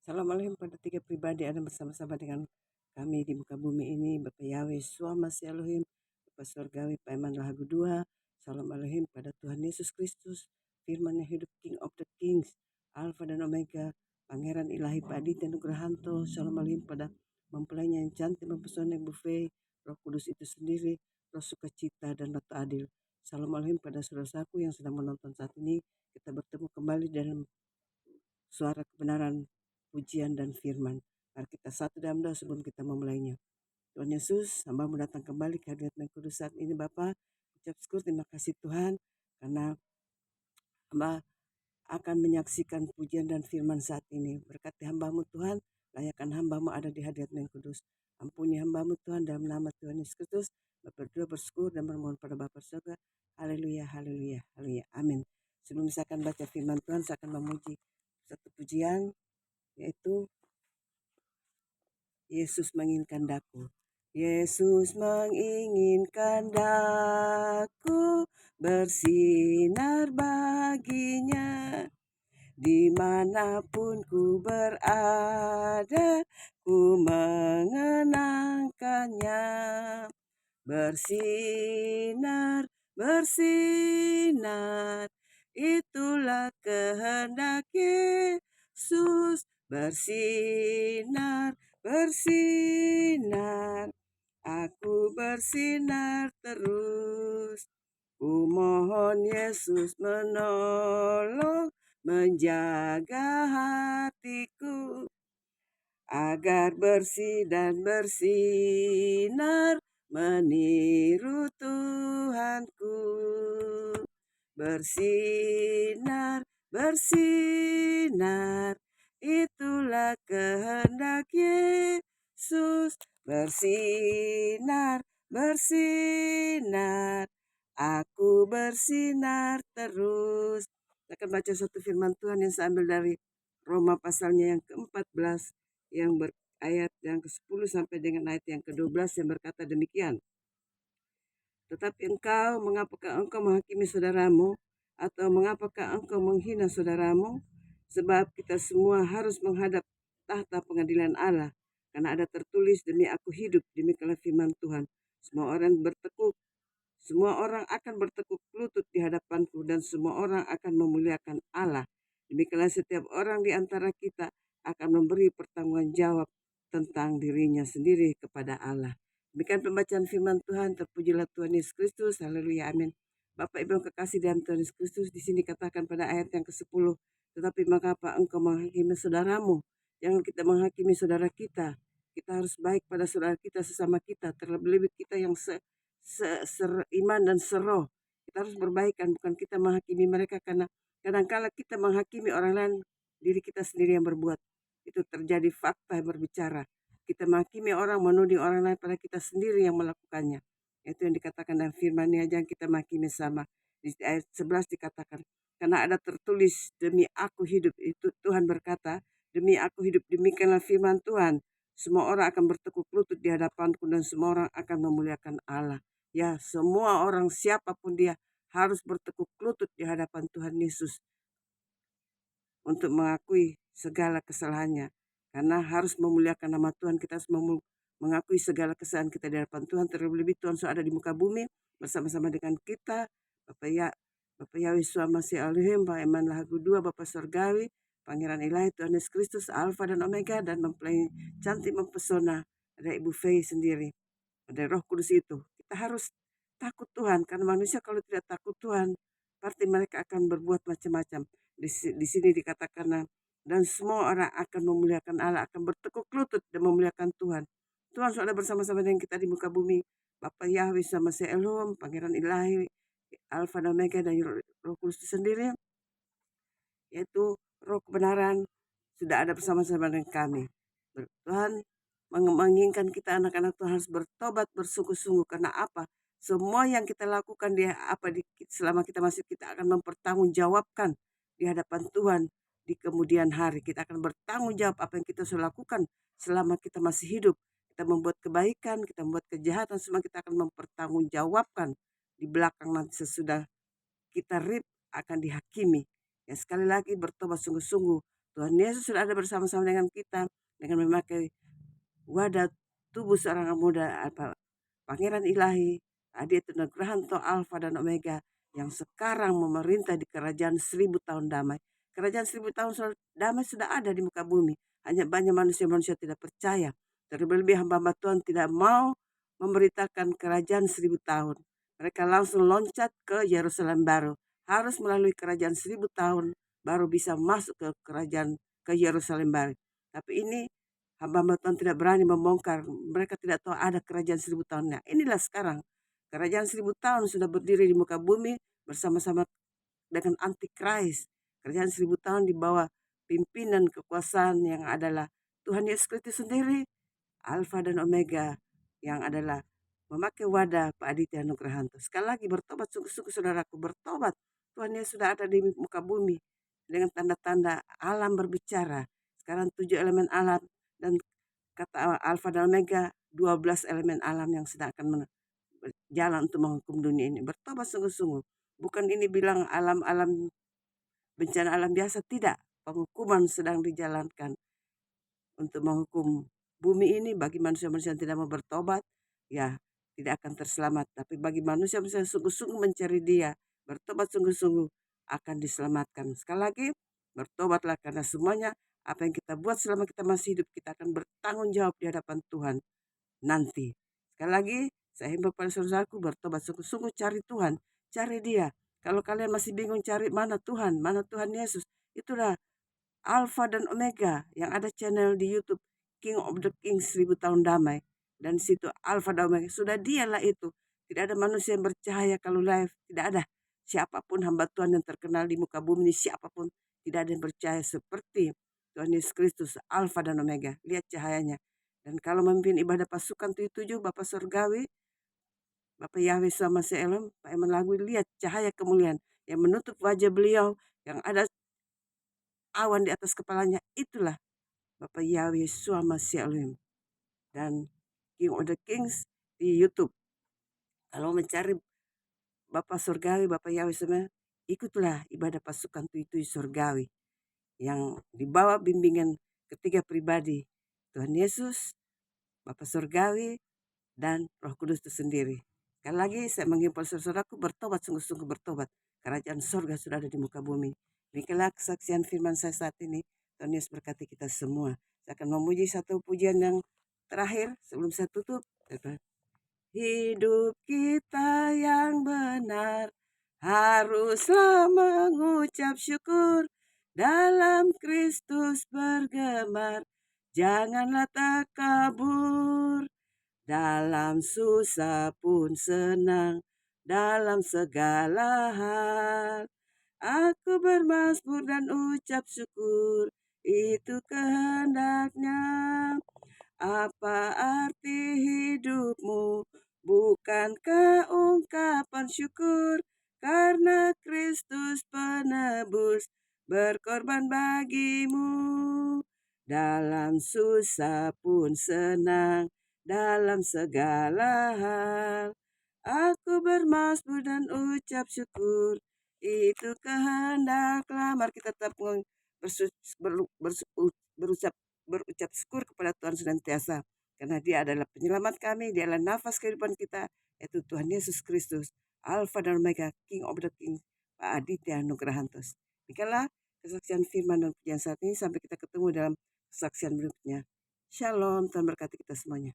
Salam alaikum pada tiga pribadi ada bersama-sama dengan kami di muka bumi ini, Bapak Yahweh, Suamasi Elohim, Bapak Surgawi, Pak Eman Lagu 2. Salam alaikum pada Tuhan Yesus Kristus, firman yang hidup, King of the Kings, Alpha dan Omega, Pangeran Ilahi Pak Aditya Nugrahanto. Salam alaikum pada mempelainya yang cantik, mempesona Ibu Fei, Roh Kudus itu sendiri, Roh Sukacita dan Batu Adil. Salam alaikum pada saudaraku yang sedang menonton saat ini. Kita bertemu kembali dalam suara kebenaran, pujian dan firman. Mari kita satu dalam doa sebelum kita memulainya. Tuhan Yesus, hamba-Mu datang kembali ke hadirat Yang Kudus saat ini Bapa. Ucap syukur, terima kasih Tuhan, karena hamba akan menyaksikan pujian dan firman saat ini. Berkati hamba-Mu Tuhan, layakkan hamba-Mu ada di hadirat Yang Kudus. Ampuni hamba-Mu Tuhan dalam nama Tuhan Yesus Kristus. Berdoa, bersyukur dan bermohon pada Bapa surga. Haleluya, haleluya, haleluya. Amin. Sebelum saya akan baca firman Tuhan, saya akan memuji satu pujian, yaitu Yesus menginginkan daku. Yesus menginginkan daku bersinar baginya. Dimanapun ku berada, ku mengenangkannya. Bersinar, bersinar, itulah kehendak Yesus. Bersinar, bersinar, aku bersinar terus. Ku mohon Yesus menolong, menjaga hatiku, agar bersih dan bersinar, meniru Tuhanku. Bersinar, bersinar, itulah kehendak Yesus. Bersinar, bersinar, aku bersinar terus. Kita akan baca satu firman Tuhan yang saya ambil dari Roma pasalnya yang ke-14, yang ayat yang ke-10 sampai dengan ayat yang ke-12 yang berkata demikian. Tetapi engkau, mengapakah engkau menghakimi saudaramu? Atau mengapakah engkau menghina saudaramu? Sebab kita semua harus menghadap tahta pengadilan Allah. Karena ada tertulis, demi aku hidup, demikianlah firman Tuhan. Semua orang akan bertekuk lutut di hadapanku, dan semua orang akan memuliakan Allah. Demikianlah setiap orang di antara kita akan memberi pertanggungan jawab tentang dirinya sendiri kepada Allah. Demikian pembacaan firman Tuhan. Terpujilah Tuhan Yesus Kristus. Haleluya, amin. Bapak Ibu yang kekasih dalam Tuhan Yesus Kristus, di sini katakan pada ayat yang ke-10, tetapi mengapa engkau menghakimi saudaramu? Jangan kita menghakimi saudara kita. Kita harus baik pada saudara kita, sesama kita, terlebih-lebih kita yang seiman dan seroh. Kita harus berbaikan, bukan kita menghakimi mereka, karena kadangkala kita menghakimi orang lain, diri kita sendiri yang berbuat. Itu terjadi fakta yang berbicara. Kita menghakimi orang, menuding orang lain, pada kita sendiri yang melakukannya. Itu yang dikatakan dalam firman-Nya, jangan kita menghakimi sama. Di ayat 11 dikatakan, karena ada tertulis, demi aku hidup. Itu Tuhan berkata, demi aku hidup, demikianlah firman Tuhan. Semua orang akan bertekuk lutut di hadapanku, dan semua orang akan memuliakan Allah. Ya, semua orang siapapun dia harus bertekuk lutut di hadapan Tuhan Yesus untuk mengakui segala kesalahannya. Karena harus memuliakan nama Tuhan, kita harus mengakui segala kesalahan kita di hadapan Tuhan. Terlebih Tuhan sudah ada di muka bumi bersama-sama dengan kita. Bapak Yahweh Suamasi Elohim, Pak Eman Lagu 2, Bapak Surgawi, Pangeran Ilahi Tuhan Yesus Kristus, Alfa dan Omega, dan mempelai cantik mempesona, ada Ibu Fei sendiri, ada Roh Kudus itu. Kita harus takut Tuhan, karena manusia kalau tidak takut Tuhan, pasti mereka akan berbuat macam-macam. Di sini dikatakan, dan semua orang akan memuliakan Allah, akan bertekuk lutut dan memuliakan Tuhan. Tuhan sudah bersama-sama dengan kita di muka bumi. Bapak Yahweh sama Elohim, Pangeran Ilahi, Alfa dan Omega, dan Roh Kudus sendiri, yaitu Roh kebenaran, sudah ada bersama-sama dengan kami. Tuhan menginginkan kita anak-anak Tuhan harus bertobat bersungguh-sungguh. Karena apa? Semua yang kita lakukan selama kita masih, kita akan mempertanggungjawabkan di hadapan Tuhan di kemudian hari. Kita akan bertanggung jawab apa yang kita sudah lakukan selama kita masih hidup. Kita membuat kebaikan, kita membuat kejahatan, semua kita akan mempertanggungjawabkan di belakang nanti sesudah kita akan dihakimi. Ya, sekali lagi bertobat sungguh-sungguh, Tuhan Yesus sudah ada bersama-sama dengan kita dengan memakai wadah tubuh seorang muda Pangeran Ilahi, Adi Nugrahanto Alfa dan Omega yang sekarang memerintah di kerajaan 1000 tahun damai. Kerajaan 1000 tahun damai sudah ada di muka bumi. Hanya banyak manusia-manusia tidak percaya. Terlebih hamba-hamba Tuhan tidak mau memberitakan kerajaan 1000 tahun. Mereka langsung loncat ke Yerusalem baru. Harus melalui kerajaan 1000 tahun baru bisa masuk ke kerajaan ke Yerusalem baru. Tapi ini hamba-hamba Tuhan tidak berani membongkar. Mereka tidak tahu ada kerajaan 1000 tahun. Nah, inilah sekarang. Kerajaan 1000 tahun sudah berdiri di muka bumi bersama-sama dengan Antikris. Kerajaan 1000 tahun di bawah pimpinan kekuasaan yang adalah Tuhan Yesus Kristus sendiri, Alfa dan Omega, yang adalah memakai wadah Pak Aditya Nugrahanto. Sekali lagi bertobat sungguh-sungguh saudaraku, bertobat. Tuhan Yesus sudah ada di muka bumi dengan tanda-tanda alam berbicara. Sekarang 7 elemen alam dan kata Alfa dan Omega, 12 elemen alam yang sedang akan berjalan untuk menghukum dunia ini. Bertobat sungguh-sungguh. Bukan ini bilang alam-alam bencana alam biasa, tidak. Penghukuman sedang dijalankan untuk menghukum bumi ini bagi manusia-manusia yang tidak mau bertobat, ya tidak akan terselamat. Tapi bagi manusia-manusia yang sungguh-sungguh mencari Dia, bertobat sungguh-sungguh akan diselamatkan. Sekali lagi, bertobatlah karena semuanya apa yang kita buat selama kita masih hidup, kita akan bertanggung jawab di hadapan Tuhan nanti. Sekali lagi, saya himbau pada saudaraku bertobat sungguh-sungguh, cari Tuhan, cari Dia. Kalau kalian masih bingung cari mana Tuhan Yesus, itulah Alfa dan Omega yang ada channel di YouTube King of the Kings 1000 tahun damai. Dan situ Alfa dan Omega, sudah dialah itu. Tidak ada manusia yang bercahaya kalau live, tidak ada. Siapapun hamba Tuhan yang terkenal di muka bumi ini, siapapun tidak ada yang percaya seperti Tuhan Yesus Kristus, Alfa dan Omega. Lihat cahayanya. Dan kalau memimpin ibadah pasukan 77, Bapak Surgawi, Bapak Yahweh sama Elohim, Pak Eman Lagu, lihat cahaya kemuliaan yang menutup wajah beliau, yang ada awan di atas kepalanya, itulah Bapak Yahweh sama Elohim. Dan King of the Kings di YouTube. Kalau mencari Bapak Surgawi, Bapak Yahweh sama, ikutlah ibadah pasukan tujuh surgawi yang dibawa bimbingan ketiga pribadi, Tuhan Yesus, Bapak Surgawi, dan Roh Kudus itu sendiri. Sekali lagi saya menghimpun saudaraku bertobat, sungguh-sungguh bertobat. Kerajaan surga sudah ada di muka bumi. Demikianlah kesaksian firman saya saat ini. Tuhan Yesus berkati kita semua. Saya akan memuji satu pujian yang terakhir sebelum saya tutup. Hidup kita yang benar haruslah mengucap syukur, dalam Kristus bergemar, janganlah takabur. Dalam susah pun senang, dalam segala hal. Aku bermazmur dan ucap syukur, itu kehendaknya. Apa arti hidupmu? Bukankah ungkapan syukur karena Kristus penebus berkorban bagimu? Dalam susah pun senang, dalam segala hal. Aku bermazmur dan ucap syukur, itu kehendaklah. Mari kita tetap berucap syukur kepada Tuhan senantiasa. Karena Dia adalah penyelamat kami, Dia adalah nafas kehidupan kita, yaitu Tuhan Yesus Kristus, Alfa dan Omega, King of the King, Pak Aditya Nugrahantos. Demikianlah kesaksian firman dan pujian saat ini. Sampai kita ketemu dalam kesaksian berikutnya. Shalom, Tuhan berkati kita semuanya.